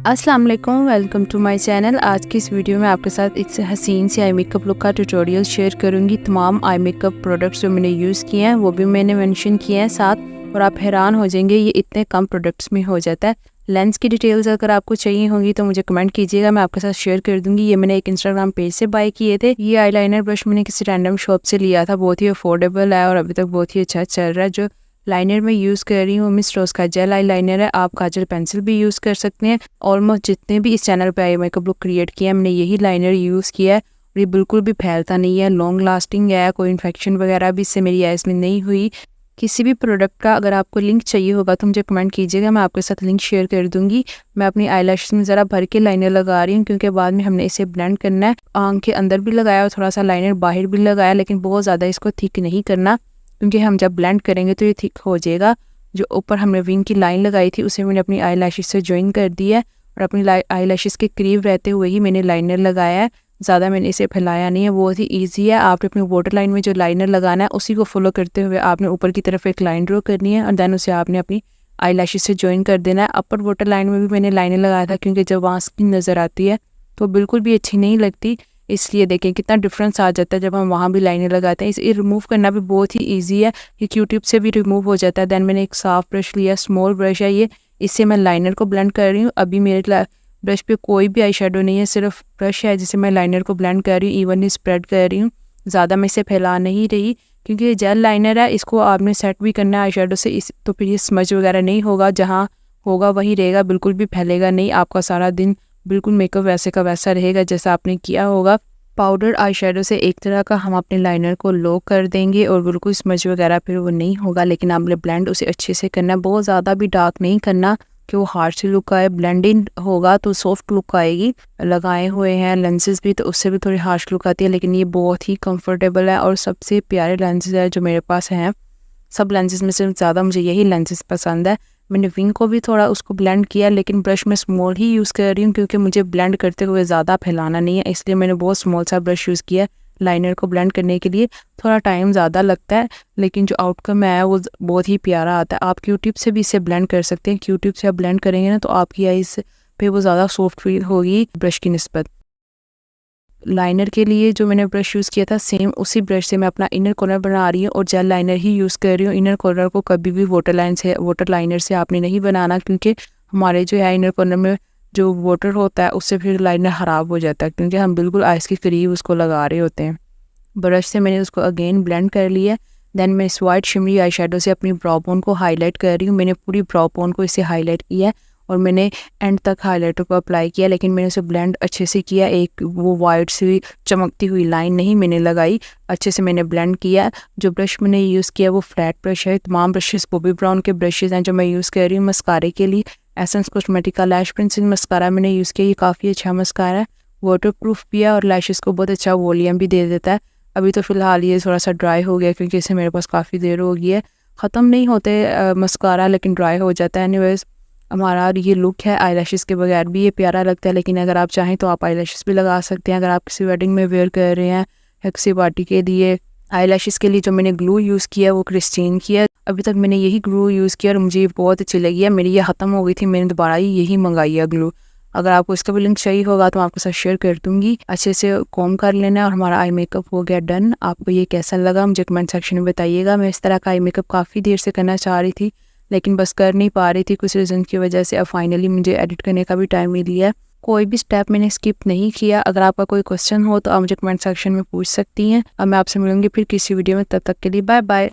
अस्सलाम वालेकुम, welcome to my channel. आज की इस वीडियो में आपके साथ एक हसीन सी आई मेकअप लुक का ट्यूटोरियल शेयर करूंगी। तमाम आई मेकअप प्रोडक्ट्स जो मैंने यूज़ किए हैं वो भी मैंने मेंशन किए हैं साथ, और आप हैरान हो जाएंगे ये इतने कम प्रोडक्ट्स में हो जाता है। लेंस की डिटेल्स अगर आपको चाहिए होंगी तो मुझे कमेंट कीजिएगा, मैं आपके साथ शेयर कर दूंगी। ये मैंने एक इंस्टाग्राम पेज से बाय किए थे। ये आईलाइनर ब्रश मैंने किसी रैंडम शॉप से लिया था, बहुत ही अफोर्डेबल है और अभी तक बहुत ही अच्छा चल रहा है। जो लाइनर में यूज़ कर रही हूँ मिस रोज़ का जेल आई लाइनर है। आप काजल पेंसिल भी यूज़ कर सकते हैं। ऑलमोस्ट जितने भी इस चैनल पे आई मेकअप लुक क्रिएट किया है मैंने यही लाइनर यूज़ किया है, और ये बिल्कुल भी फैलता नहीं है, लॉन्ग लास्टिंग है, कोई इन्फेक्शन वगैरह भी इससे मेरी आइज़ में नहीं हुई। किसी भी प्रोडक्ट का अगर आपको लिंक चाहिए होगा तो मुझे कमेंट कीजिएगा, मैं आपके साथ लिंक शेयर कर दूंगी। मैं अपनी आईलैशेस में ज़रा भर के लाइनर लगा रही हूँ क्योंकि बाद में हमने इसे ब्लेंड करना है। आँख के अंदर भी लगाया और थोड़ा सा लाइनर बाहर भी लगाया, लेकिन बहुत ज़्यादा इसको थिक नहीं करना क्योंकि हम जब ब्लेंड करेंगे तो ये थिक हो जाएगा। जो ऊपर हमने विंग की लाइन लगाई थी उसे मैंने अपनी आई लैशेस से ज्वाइन कर दिया है, और अपनी आई लैशेस के करीब रहते हुए ही मैंने लाइनर लगाया है। ज़्यादा मैंने इसे फैलाया नहीं है, बहुत ही ईजी है। आपने अपनी वाटर लाइन में जो लाइनर लगाना है उसी को फॉलो करते हुए आपने ऊपर की तरफ एक लाइन ड्रॉ करनी है, और देन उसे आपने अपनी आई लैशेस से ज्वाइन कर देना है। अपर वाटर लाइन में भी मैंने लाइनर लगाया था क्योंकि जब वहाँ स्किन नज़र आती है तो बिल्कुल भी अच्छी नहीं लगती, इसलिए देखें कितना डिफरेंस आ जाता है जब हम वहाँ भी लाइनर लगाते हैं। इसे रिमूव करना भी बहुत ही इजी है, ये क्यू टिप से भी रिमूव हो जाता है। देन मैंने एक साफ ब्रश लिया, स्मॉल ब्रश है ये, इससे मैं लाइनर को ब्लेंड कर रही हूँ। अभी मेरे ब्रश पे कोई भी आई शेडो नहीं है, सिर्फ ब्रश है जिससे मैं लाइनर को ब्लेंड कर रही हूँ, इवनली स्प्रेड कर रही हूँ। ज़्यादा मैं इसे फैला नहीं रही क्योंकि ये जेल लाइनर है, इसको आपने सेट भी करना है आई शेडो से, इस तो फिर ये स्मज वगैरह नहीं होगा, जहाँ होगा वहीं रहेगा, बिल्कुल भी फैलेगा नहीं। आपका सारा दिन बिल्कुल मेकअप वैसे का वैसा रहेगा जैसा आपने किया होगा। पाउडर आई शेडो से एक तरह का हम अपने लाइनर को लॉक कर देंगे और बिल्कुल स्मज वगैरह फिर वो नहीं होगा, लेकिन आपने ब्लेंड उसे अच्छे से करना है। बहुत ज़्यादा भी डार्क नहीं करना कि वो हार्ड सी लुक आए, ब्लेंडिंग होगा तो सॉफ्ट लुक आएगी। लगाए हुए हैं लेंसेज भी तो उससे भी थोड़ी हार्श लुक आती है, लेकिन ये बहुत ही कंफर्टेबल है और सबसे प्यारे लेंसेज है जो मेरे पास हैं। सब लेंसेज में से ज़्यादा मुझे यही लेंसेज पसंद है। मैंने विंग को भी थोड़ा उसको ब्लेंड किया, लेकिन ब्रश में स्मॉल ही यूज़ कर रही हूँ क्योंकि मुझे ब्लेंड करते हुए ज़्यादा फैलाना नहीं है, इसलिए मैंने बहुत स्मॉल सा ब्रश यूज़ किया लाइनर को ब्लेंड करने के लिए। थोड़ा टाइम ज़्यादा लगता है लेकिन जो आउटकम है वो बहुत ही प्यारा आता है। आप क्यू टिप से भी इसे ब्लेंड कर सकते हैं। क्यू टिप से आप ब्लेंड करेंगे ना तो आपकी आईज पे वो ज़्यादा सॉफ्ट फील होगी ब्रश की निस्बत। लाइनर के लिए जो मैंने ब्रश यूज़ किया था सेम उसी ब्रश से मैं अपना इनर कॉर्नर बना रही हूँ और जेल लाइनर ही यूज़ कर रही हूँ। इनर कॉर्नर को कभी भी वाटर लाइनर से आपने नहीं बनाना क्योंकि हमारे जो है इनर कॉर्नर में जो वाटर होता है उससे फिर लाइनर ख़राब हो जाता है, क्योंकि हम बिल्कुल आइस के करीब उसको लगा रहे होते हैं। ब्रश से मैंने उसको अगेन ब्लेंड कर लिया। देन मैं इस वाइट शिमरी आई शेडो से अपनी ब्राउ बोन को हाईलाइट कर रही हूँ। मैंने पूरी ब्राउ बोन को इससे हाईलाइट किया है और मैंने एंड तक हाइलाइटर को अप्लाई किया, लेकिन मैंने उसे ब्लेंड अच्छे से किया। एक वो वाइट सी चमकती हुई लाइन नहीं मैंने लगाई, अच्छे से मैंने ब्लेंड किया। जो ब्रश मैंने यूज़ किया वो फ्लैट ब्रश है। तमाम ब्रशेस बॉबी ब्राउन के ब्रशेज़ हैं जो मैं यूज़ कर रही हूँ मस्कारे के लिए। एसेंस कॉस्मेटिक का लैश पेंसिल मस्कारा मैंने यूज़ किया, ये काफ़ी अच्छा मस्कारा है, वाटर प्रूफ भी है और लैशेस को बहुत अच्छा वॉल्यूम भी दे देता है। अभी तो फ़िलहाल ये थोड़ा सा ड्राई हो गया क्योंकि इसे मेरे पास काफ़ी देर हो गई है। ख़त्म नहीं होते मस्कारा, लेकिन ड्राई हो जाता है। एनीवेज हमारा ये लुक है, आई लैशेस के बगैर भी ये प्यारा लगता है, लेकिन अगर आप चाहें तो आप आई लैशेस भी लगा सकते हैं। अगर आप किसी वेडिंग में वेयर कर रहे हैं या किसी पार्टी के लिए। आई लैशेस के लिए जो मैंने ग्लू यूज़ किया वो क्रिस्टीन की है। अभी तक मैंने यही ग्लू यूज़ किया और मुझे ये बहुत अच्छी लगी है। मेरी ये ख़त्म हो गई थी, मैंने दोबारा यही मंगाई है ग्लू। अगर आपको इसका भी लिंक चाहिए होगा तो मैं आपके साथ शेयर कर दूंगी। अच्छे से कॉम कर लेना और हमारा आई मेकअप हो गया डन। आपको ये कैसा लगा मुझे कमेंट सेक्शन में बताइएगा। मैं इस तरह का आई मेकअप काफ़ी देर से करना चाह रही थी लेकिन बस कर नहीं पा रही थी कुछ रीज़न की वजह से। अब फाइनली मुझे एडिट करने का भी टाइम मिल गया है। कोई भी स्टेप मैंने स्किप नहीं किया। अगर आपका कोई क्वेश्चन हो तो आप मुझे कमेंट सेक्शन में पूछ सकती हैं। अब मैं आपसे मिलूंगी फिर किसी वीडियो में, तब तक के लिए बाय बाय।